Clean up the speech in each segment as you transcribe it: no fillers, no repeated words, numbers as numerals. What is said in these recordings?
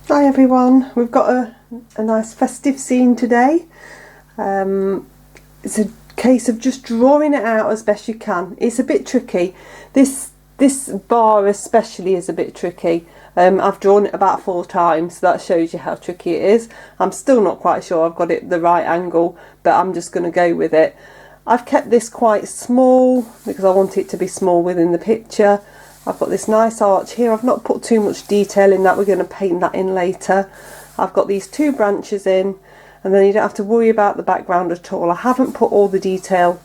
Hi everyone, we've got a nice festive scene today. It's a case of just drawing it out as best you can. It's a bit tricky. This bar especially is a bit tricky. I've drawn it about 4 times, so that shows you how tricky it is. I'm still not quite sure I've got it the right angle, but I'm just going to go with it. I've kept this quite small because I want it to be small within the picture. I've got this nice arch here. I've not put too much detail in that. We're going to paint that in later. I've got these 2 branches in, and then you don't have to worry about the background at all. I haven't put all the detail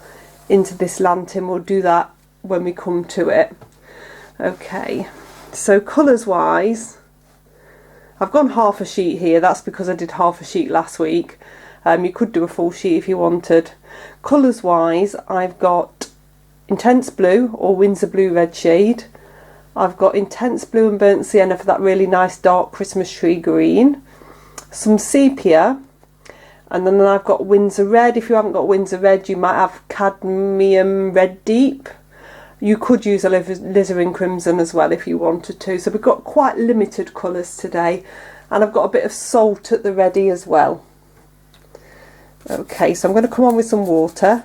into this lantern. We'll do that when we come to it. Okay, so colours wise, I've gone half a sheet here. That's because I did half a sheet last week. You could do a full sheet if you wanted. Colours wise, I've got intense blue or Windsor blue red shade. I've got intense blue and burnt sienna for that really nice dark Christmas tree green. Some sepia. And then I've got Windsor red. If you haven't got Windsor red, you might have cadmium red deep. You could use a alizarin crimson as well if you wanted to. So we've got quite limited colours today. And I've got a bit of salt at the ready as well. Okay, so I'm going to come on with some water.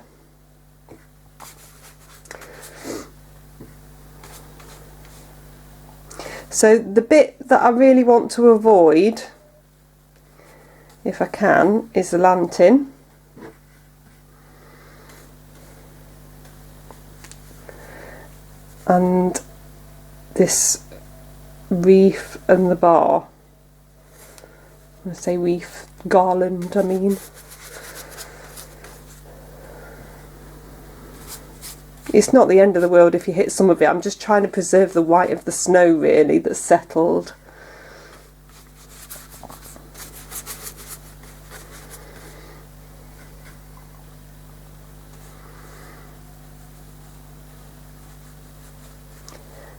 So the bit that I really want to avoid, if I can, is the lantern. And this wreath and the bar. I'm going to say wreath, garland I mean. It's not the end of the world if you hit some of it. I'm just trying to preserve the white of the snow really that's settled.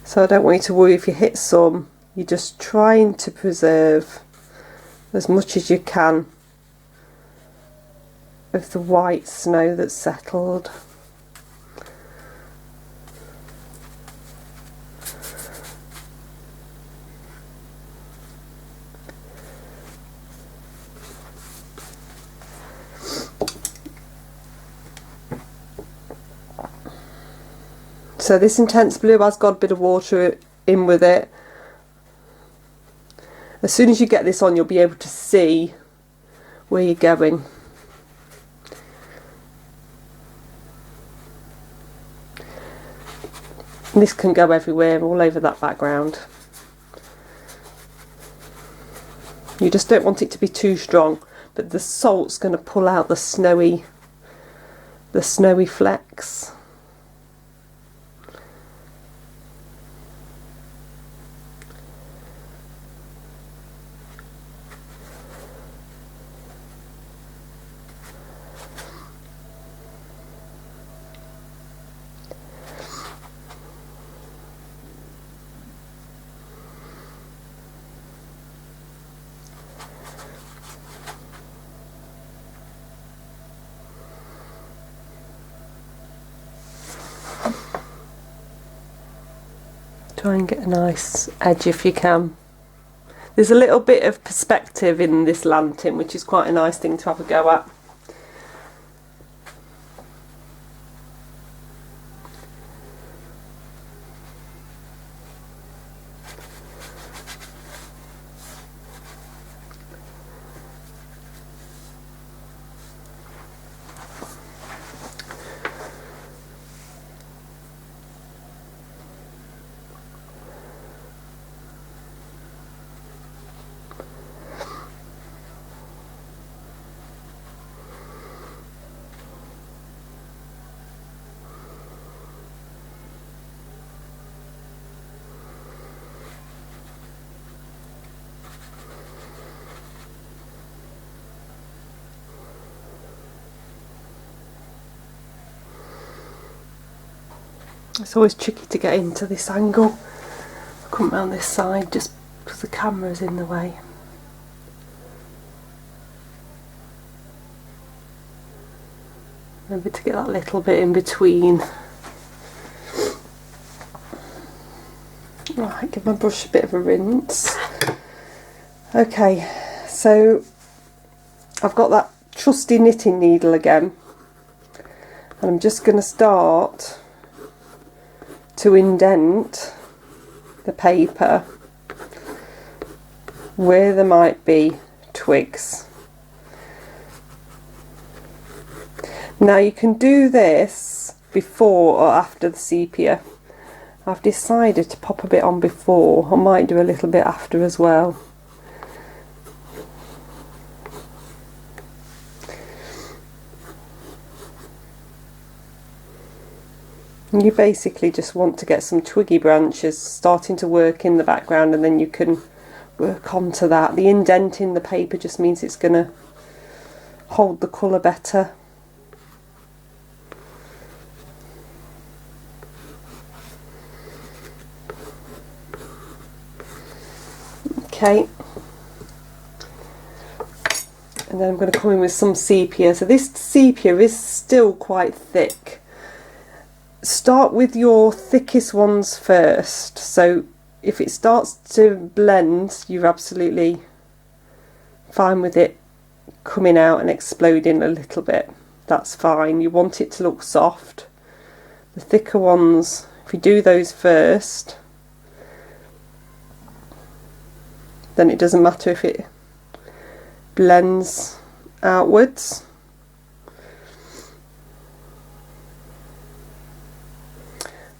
So I don't want you to worry if you hit some. You're just trying to preserve as much as you can of the white snow that's settled. So this intense blue has got a bit of water in with it. As soon as you get this on, you'll be able to see where you're going. And this can go everywhere, all over that background. You just don't want it to be too strong, but the salt's going to pull out the snowy flecks. Try and get a nice edge if you can. There's a little bit of perspective in this lantern, which is quite a nice thing to have a go at. It's always tricky to get into this angle. I come round this side just because the camera's in the way. Maybe to get that little bit in between. Right, give my brush a bit of a rinse. Okay, so I've got that trusty knitting needle again, and I'm just going to start to indent the paper where there might be twigs. Now you can do this before or after the sepia. I've decided to pop a bit on before. I might do a little bit after as well. And you basically just want to get some twiggy branches starting to work in the background, and then you can work onto that. The indent in the paper just means it's going to hold the colour better. Okay, and then I'm going to come in with some sepia. So this sepia is still quite thick. Start with your thickest ones first. So if it starts to blend, you're absolutely fine with it coming out and exploding a little bit. That's fine. You want it to look soft. The thicker ones, if you do those first, then it doesn't matter if it blends outwards.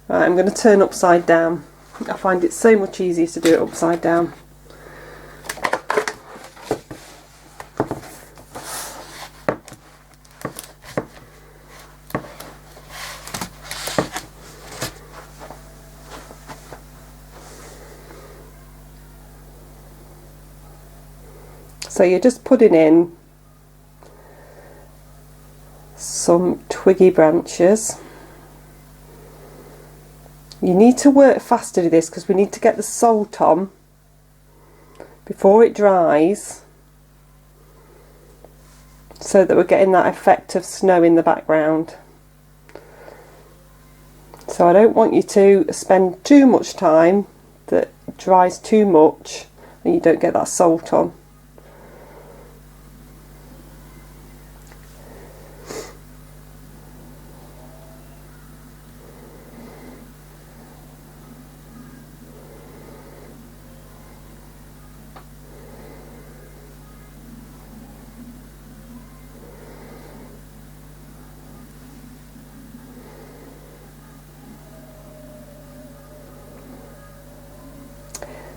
Right, I'm going to turn upside down. I find it so much easier to do it upside down. So you're just putting in some twiggy branches. You need to work fast to do this because we need to get the salt on before it dries, so that we're getting that effect of snow in the background. So I don't want you to spend too much time that dries too much and you don't get that salt on.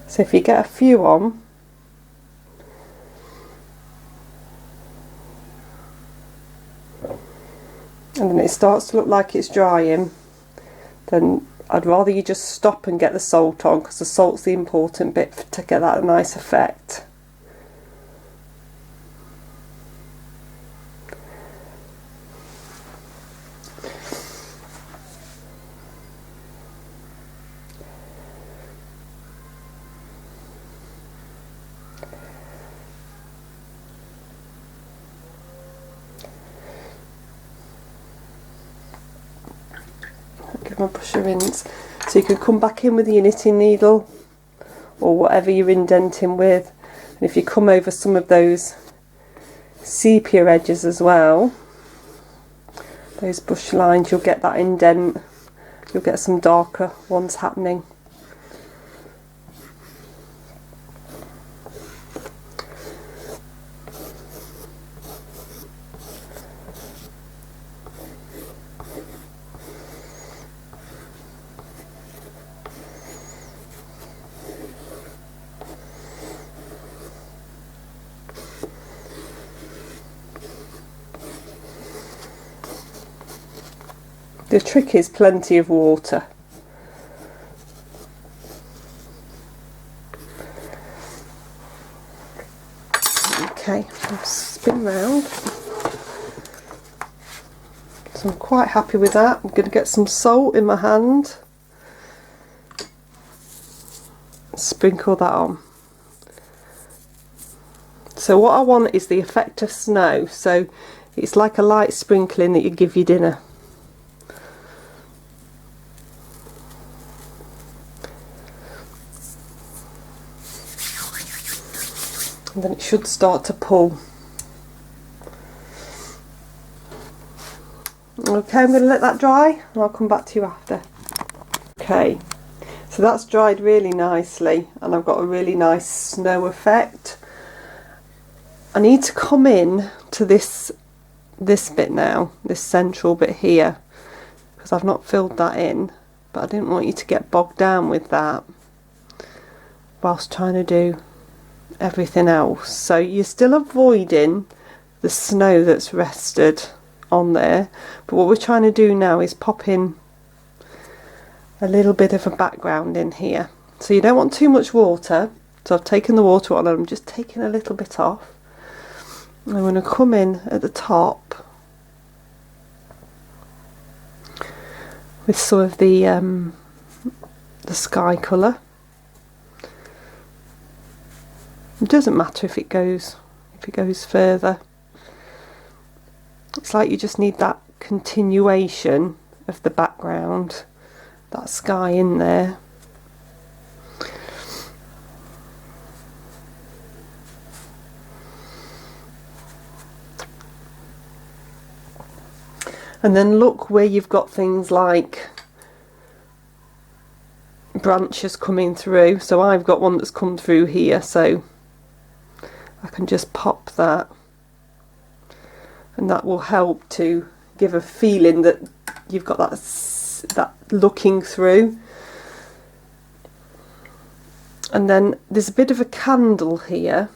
So if you get a few on, and then it starts to look like it's drying, then I'd rather you just stop and get the salt on, because the salt's the important bit to get that nice effect. Give my brush a rinse. So you can come back in with your knitting needle or whatever you're indenting with, and if you come over some of those sepia edges as well, those bush lines, you'll get that indent, you'll get some darker ones happening. The trick is plenty of water. Okay, I'll spin round. So I'm quite happy with that. I'm going to get some salt in my hand. Sprinkle that on. So what I want is the effect of snow. So it's like a light sprinkling that you give your dinner. and then it should start to pull. Okay, I'm going to let that dry and I'll come back to you after. Okay, so that's dried really nicely and I've got a really nice snow effect. I need to come in to this bit now, this central bit here, because I've not filled that in, but I didn't want you to get bogged down with that whilst trying to do everything else. So you're still avoiding the snow that's rested on there, but what we're trying to do now is pop in a little bit of a background in here. So you don't want too much water, so I've taken the water on and I'm just taking a little bit off. I'm going to come in at the top with sort of the sky colour. It doesn't matter if it goes further. It's like you just need that continuation of the background, that sky in there. And then look where you've got things like branches coming through. So I've got one that's come through here, so I can just pop that. And that will help to give a feeling that you've got that looking through. And then there's a bit of a candle here.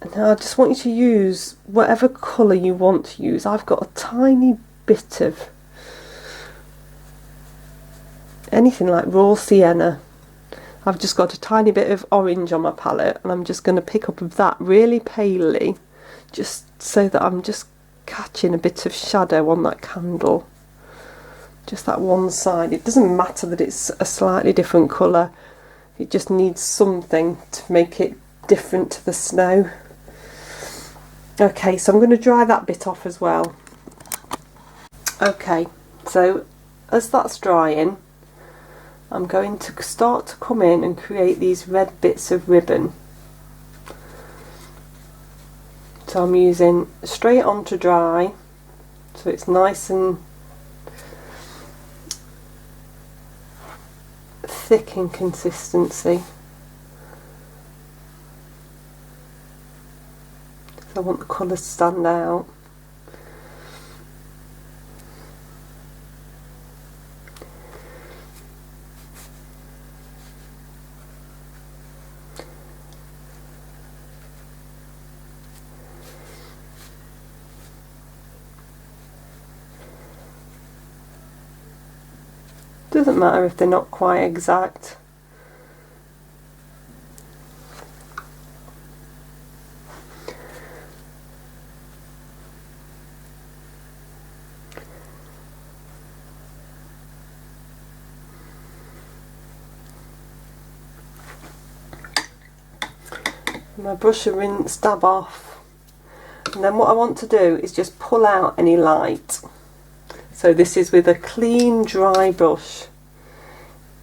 And now I just want you to use whatever colour you want to use. I've got a tiny bit of anything like raw sienna. I've just got a tiny bit of orange on my palette and I'm just going to pick up that really palely, just so that I'm just catching a bit of shadow on that candle, just that one side. It doesn't matter that it's a slightly different colour, it just needs something to make it different to the snow. Okay, so I'm going to dry that bit off as well. Okay, so as that's drying, I'm going to start to come in and create these red bits of ribbon. So I'm using straight on to dry, so it's nice and thick in consistency. So I want the colours to stand out. Doesn't matter if they're not quite exact. My brush and rinse, dab off, and then what I want to do is just pull out any light. So this is with a clean dry brush.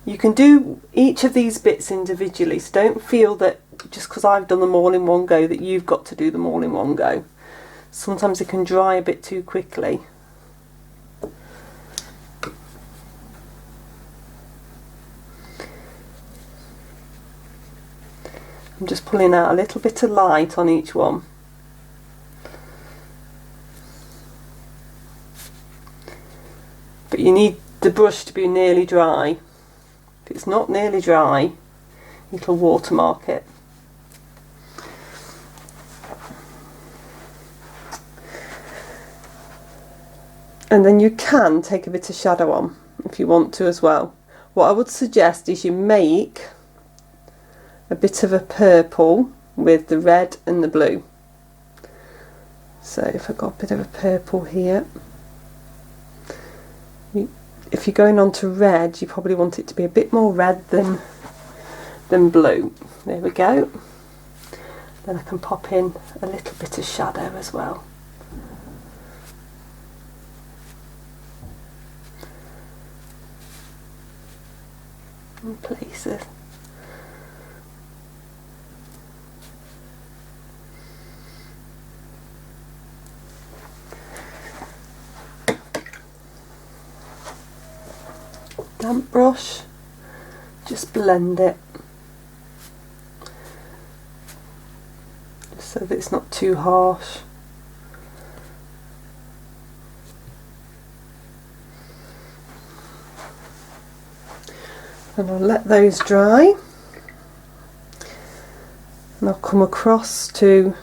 You can do each of these bits individually, so don't feel that just because I've done them all in one go that you've got to do them all in one go. Sometimes it can dry a bit too quickly. I'm just pulling out a little bit of light on each one. But you need the brush to be nearly dry. If it's not nearly dry, it'll watermark it. And then you can take a bit of shadow on if you want to as well. What I would suggest is you make a bit of a purple with the red and the blue. So if I've got a bit of a purple here, if you're going on to red, you probably want it to be a bit more red than blue. There we go. Then I can pop in a little bit of shadow as well. In places. damp brush, just blend it so that it's not too harsh. And I'll let those dry, and I'll come across to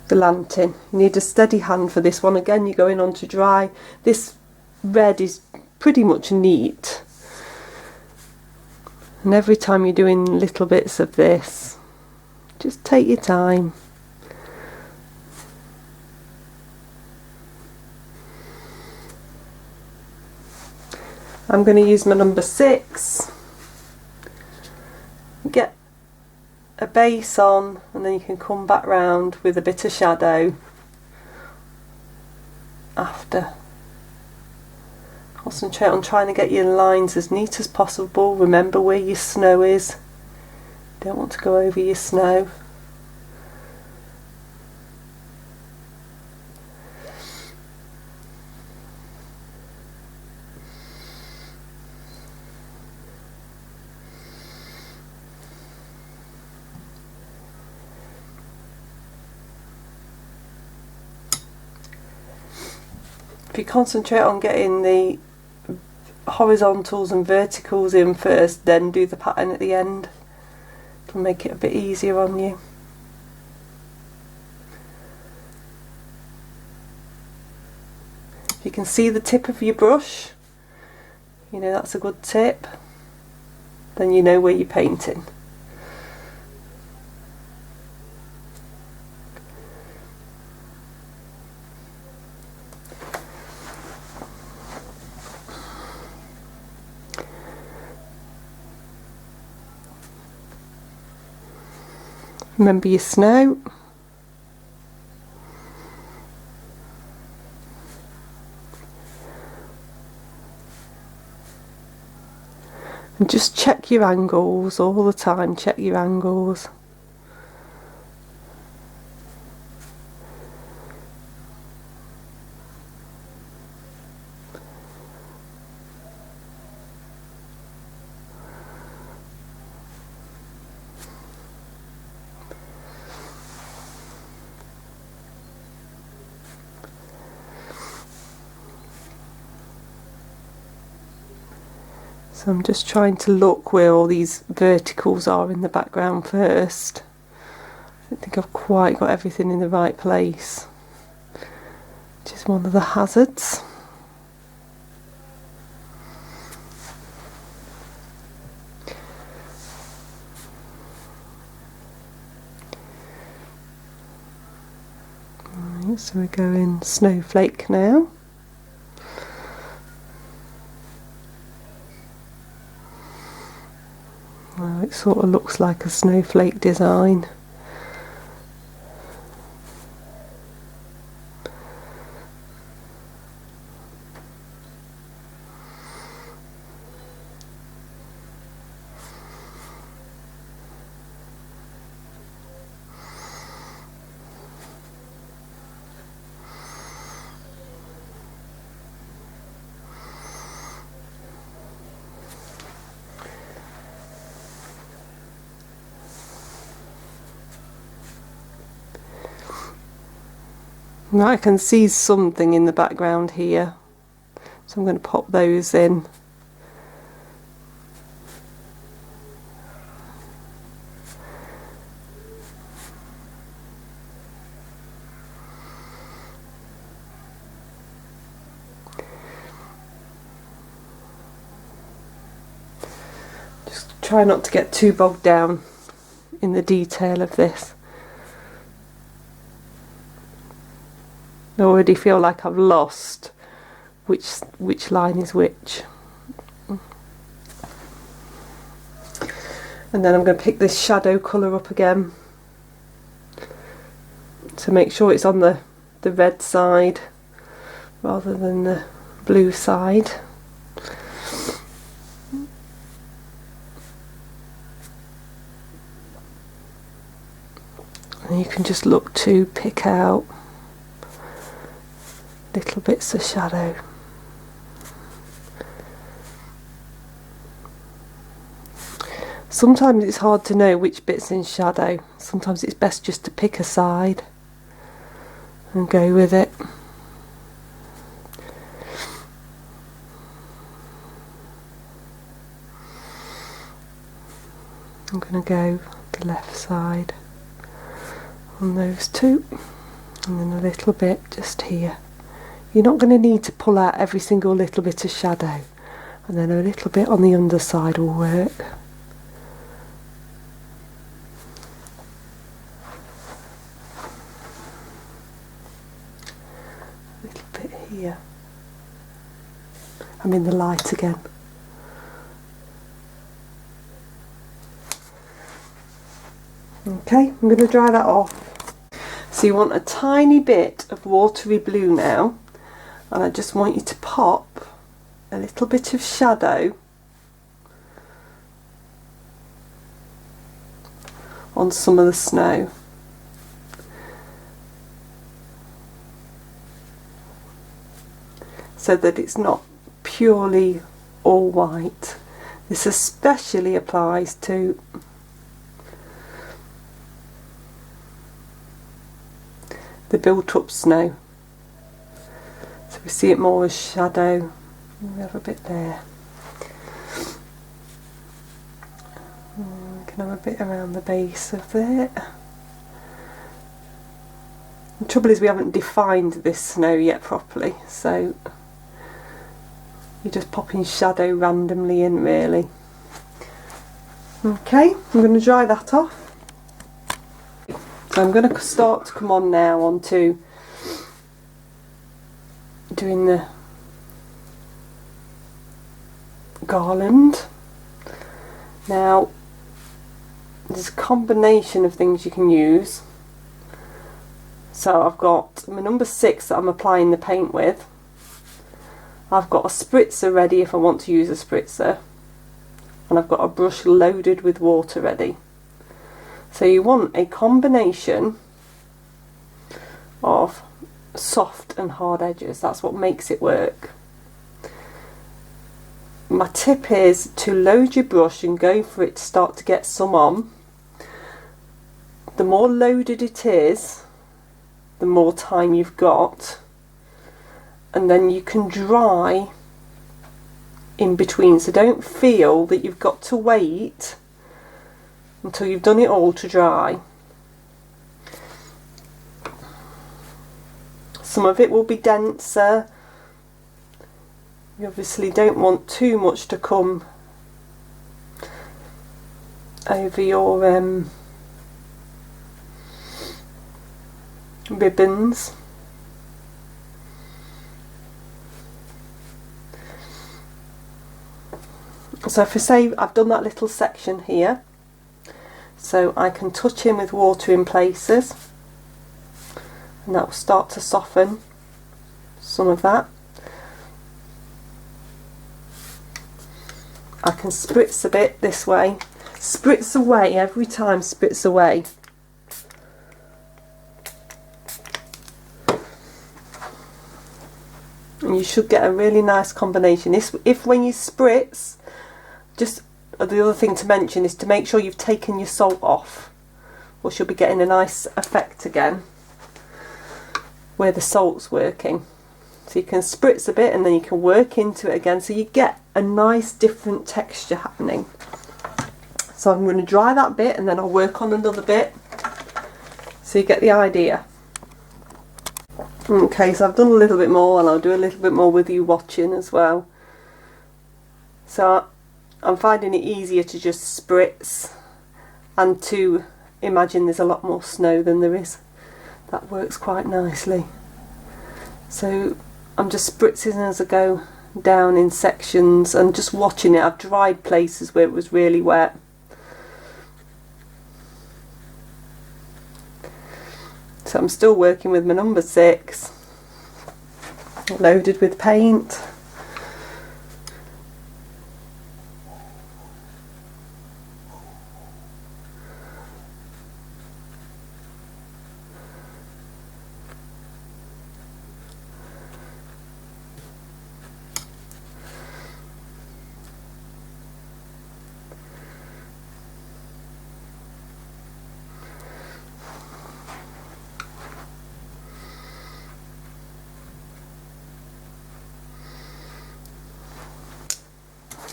the lantern. You need a steady hand for this one. Again, you're going on to dry. This red is pretty much neat, and every time you're doing little bits of this, just take your time. I'm going to use my number 6, get a base on, and then you can come back round with a bit of shadow after. Concentrate on trying to get your lines as neat as possible. Remember where your snow is. Don't want to go over your snow. If you concentrate on getting the horizontals and verticals in first, then do the pattern at the end, it'll make it a bit easier on you. If you can see the tip of your brush, you know that's a good tip, then you know where you're painting. Remember your snow. And just check your angles all the time, check your angles. So I'm just trying to look where all these verticals are in the background first. I don't think I've quite got everything in the right place, which is one of the hazards. Right, so we're going snowflake now. Well, it sort of looks like a snowflake design. Now I can see something in the background here, so I'm going to pop those in. Just try not to get too bogged down in the detail of this. I already feel like I've lost which line is which. And then I'm going to pick this shadow colour up again to make sure it's on the red side rather than the blue side. And you can just look to pick out little bits of shadow. sometimes it's hard to know which bit's in shadow. Sometimes it's best just to pick a side and go with it. I'm going to go the left side on those two, and then a little bit just here. You're not going to need to pull out every single little bit of shadow, and then a little bit on the underside will work. A little bit here. I'm in the light again. Okay, I'm going to dry that off. So you want a tiny bit of watery blue now, and I just want you to pop a little bit of shadow on some of the snow. So that it's not purely all white. This especially applies to the built-up snow. So we see it more as shadow. We have a bit there. We can have a bit around the base of there. The trouble is we haven't defined this snow yet properly, so you're just popping shadow randomly in, really. Okay, I'm going to dry that off. So I'm going to start to come on now onto doing the garland. Now there's a combination of things you can use. So I've got my number 6 that I'm applying the paint with. I've got a spritzer ready if I want to use a spritzer, and I've got a brush loaded with water ready. So you want a combination of soft and hard edges. That's what makes it work. My tip is to load your brush and go for it to start to get some on. The more loaded it is, the more time you've got, and then you can dry in between. So don't feel that you've got to wait until you've done it all to dry. Some of it will be denser. You obviously don't want too much to come over your ribbons. So if I say I've done that little section here, so I can touch in with water in places, and that will start to soften some of that. I can spritz a bit this way. Spritz away every time, spritz away. And you should get a really nice combination. If when you spritz, just the other thing to mention is to make sure you've taken your salt off, or you'll be getting a nice effect again where the salt's working. So you can spritz a bit and then you can work into it again, so you get a nice different texture happening. So I'm going to dry that bit and then I'll work on another bit so you get the idea. Okay, so I've done a little bit more, and I'll do a little bit more with you watching as well. So I'm finding it easier to just spritz and to imagine there's a lot more snow than there is. That works quite nicely. So I'm just spritzing as I go down in sections and just watching it. I've dried places where it was really wet. So I'm still working with my number 6, loaded with paint.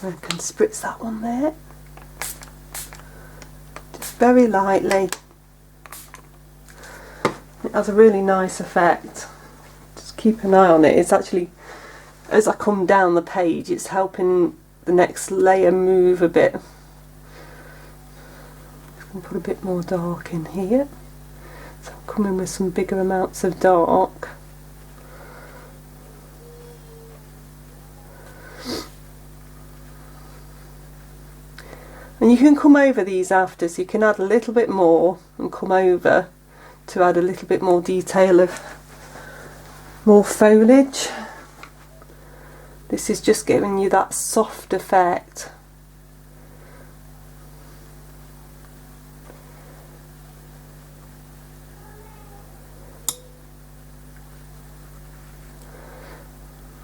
I can spritz that one there. Just very lightly. It has a really nice effect. Just keep an eye on it. It's actually, as I come down the page, it's helping the next layer move a bit. I can put a bit more dark in here. So I'm coming with some bigger amounts of dark. And you can come over these after, so you can add a little bit more and come over to add a little bit more detail of more foliage. This is just giving you that soft effect.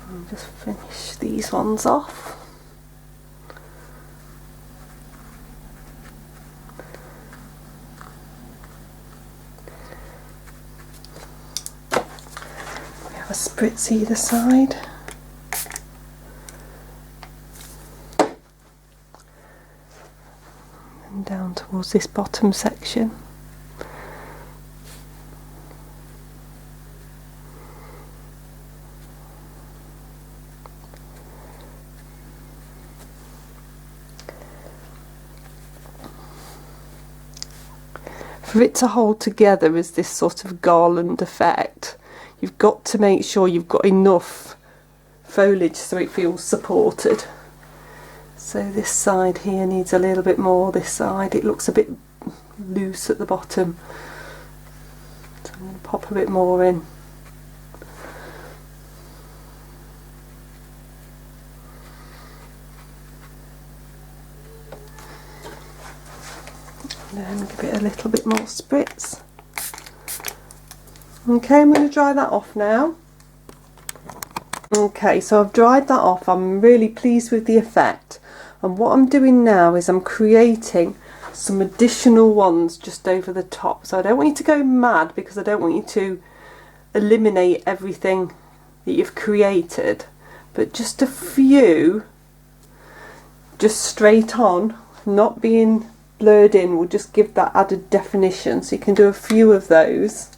I'll just finish these ones off. A spritz either side. And down towards this bottom section. For it to hold together as this sort of garland effect, you've got to make sure you've got enough foliage so it feels supported. So this side here needs a little bit more, this side it looks a bit loose at the bottom. So I'm going to pop a bit more in. And then give it a little bit more spritz. Okay, I'm going to dry that off now. Okay, so I've dried that off. I'm really pleased with the effect. And what I'm doing now is I'm creating some additional ones just over the top. So I don't want you to go mad because I don't want you to eliminate everything that you've created. But just a few, just straight on, not being blurred in, will just give that added definition. So you can do a few of those.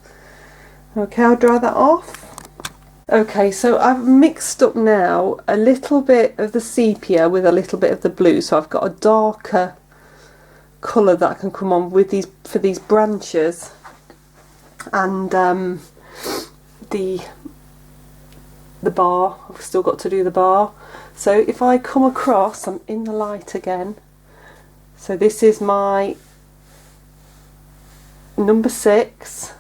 Okay, I'll dry that off. Okay, so I've mixed up now a little bit of the sepia with a little bit of the blue, so I've got a darker colour that I can come on with these for these branches, and the bar. I've still got to do the bar. So if I come across, I'm in the light again. So this is my number 6.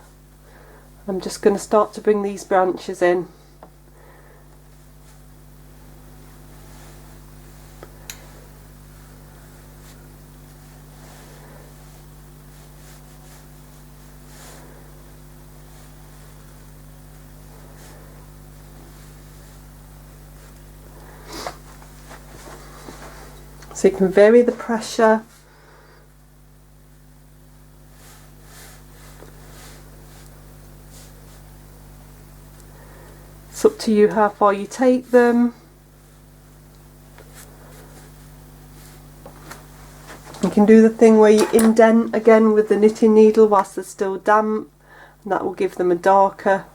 I'm just going to start to bring these branches in. So you can vary the pressure. It's up to you how far you take them. You can do the thing where you indent again with the knitting needle whilst they're still damp, and that will give them a darker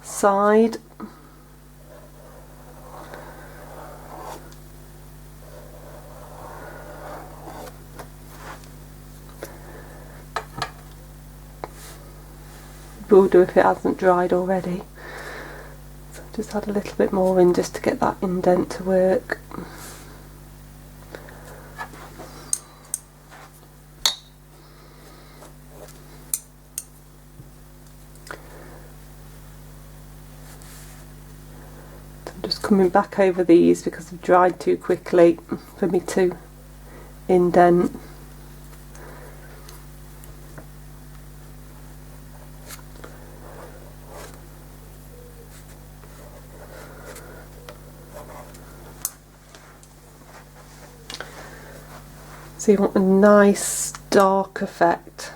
side. Will do if it hasn't dried already. So just add a little bit more in just to get that indent to work. So I'm just coming back over these because they've dried too quickly for me to indent. So you want a nice dark effect.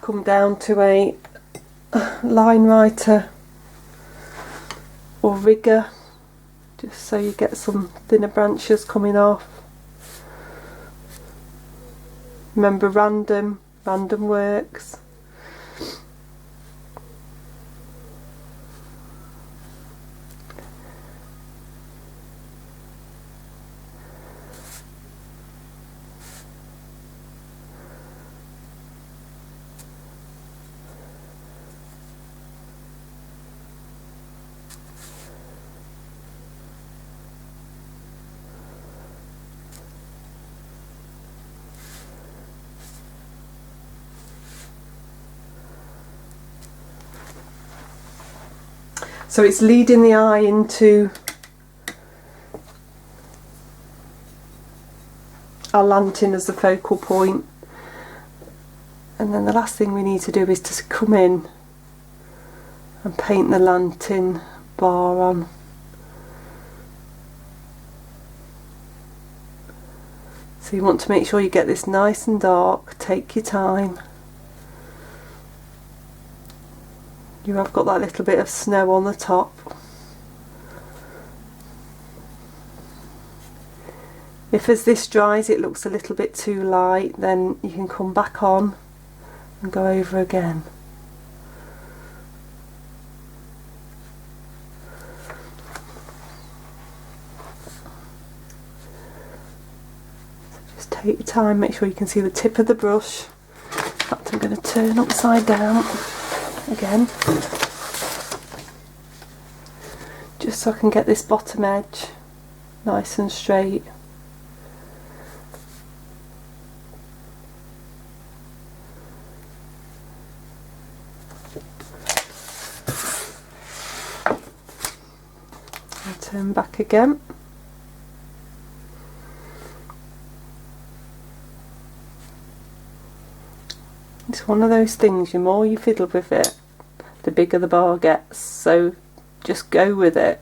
Come down to a line writer or rigger, just so you get some thinner branches coming off. Remember, random works. So it's leading the eye into our lantern as the focal point, and then the last thing we need to do is to come in and paint the lantern bar on. So you want to make sure you get this nice and dark, take your time. You have got that little bit of snow on the top. If as this dries it looks a little bit too light, then you can come back on and go over again. So just take your time, make sure you can see the tip of the brush. In fact, I'm going to turn upside down again, just so I can get this bottom edge nice and straight. I'll turn back again. It's one of those things, the more you fiddle with it, the bigger the bar gets, so just go with it.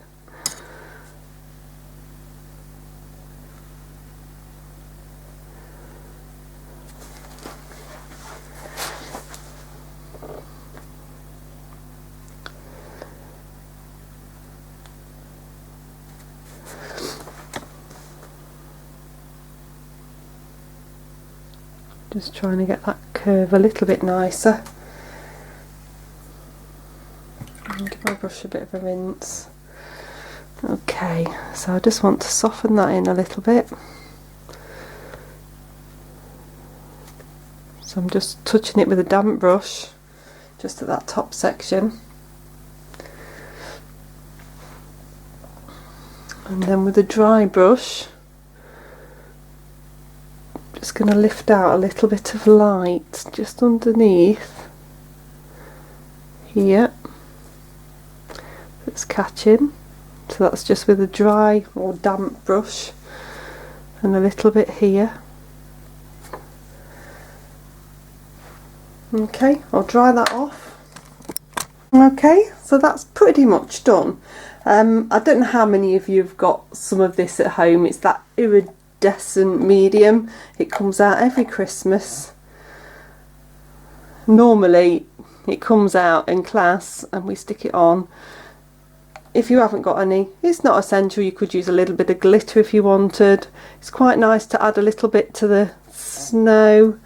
Just trying to get that curve a little bit nicer. And give my brush a bit of a rinse. Okay, so I just want to soften that in a little bit. So I'm just touching it with a damp brush, just at that top section. And then with a dry brush, just going to lift out a little bit of light just underneath here. It's catching, so that's just with a dry or damp brush, and a little bit here. Okay, I'll dry that off. Okay, so that's pretty much done. I don't know how many of you have got some of this at home. It's that iridescent medium. It comes out every Christmas. Normally it comes out in class and we stick it on. If you haven't got any, it's not essential. You could use a little bit of glitter if you wanted. It's quite nice to add a little bit to the snow.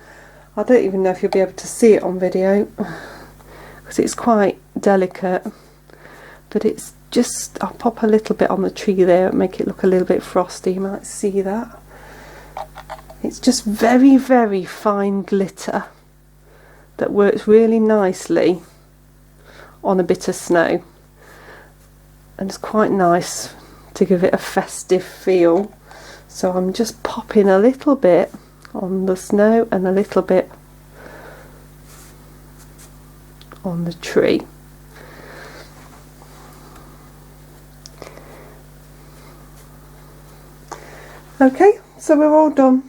I don't even know if you'll be able to see it on video because it's quite delicate, but it's just, I'll pop a little bit on the tree there and make it look a little bit frosty. You might see that. It's just very, very fine glitter that works really nicely on a bit of snow, and it's quite nice to give it a festive feel. So I'm just popping a little bit on the snow and a little bit on the tree. Okay, so we're all done.